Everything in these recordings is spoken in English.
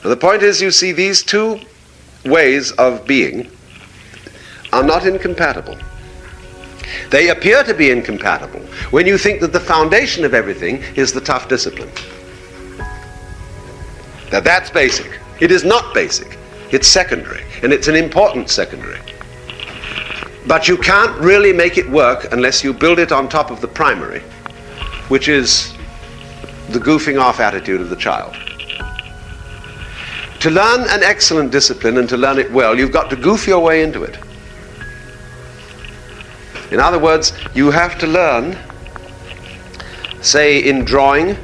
The point is, you see, these two ways of being are not incompatible. They appear to be incompatible when you think that the foundation of everything is the tough discipline. That's basic. It is not basic. It's secondary, and it's an important secondary. But you can't really make it work unless you build it on top of the primary, which is the goofing off attitude of the child. To learn an excellent discipline and to learn it well, you've got to goof your way into it. In other words, you have to learn, say in drawing,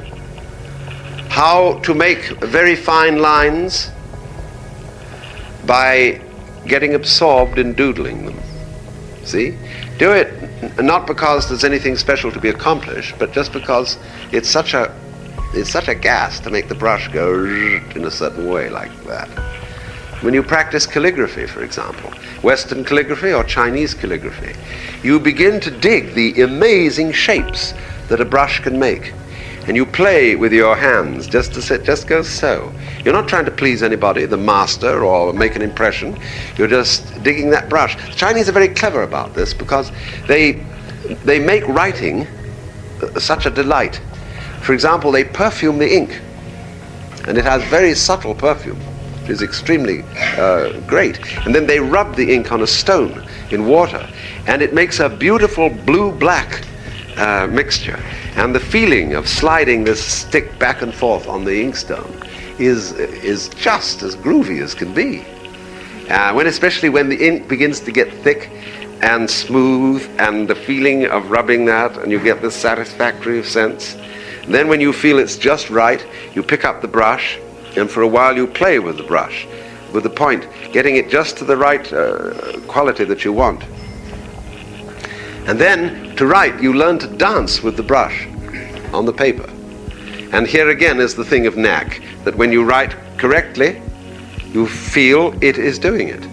how to make very fine lines by getting absorbed in doodling them. See? Do it not because there's anything special to be accomplished, but just because it's such a gas to make the brush go in a certain way like that. When you practice calligraphy, for example, Western calligraphy or Chinese calligraphy, you begin to dig the amazing shapes that a brush can make. And you play with your hands just go so. You're not trying to please anybody, the master, or make an impression. You're just digging that brush. The Chinese are very clever about this because they make writing such a delight. For example, they perfume the ink, and it has very subtle perfume, which is extremely great. And then they rub the ink on a stone in water, and it makes a beautiful blue-black mixture. And the feeling of sliding this stick back and forth on the inkstone is just as groovy as can be. Especially when the ink begins to get thick and smooth, and the feeling of rubbing that, and you get this satisfactory sense. And then when you feel it's just right, you pick up the brush, and for a while you play with the brush, with the point, getting it just to the right quality that you want. And then, to write, you learn to dance with the brush on the paper. And here again is the thing of knack, that when you write correctly, you feel it is doing it.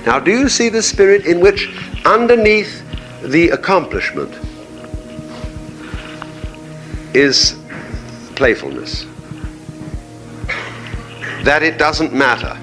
Now, do you see the spirit in which, underneath the accomplishment, is playfulness? That it doesn't matter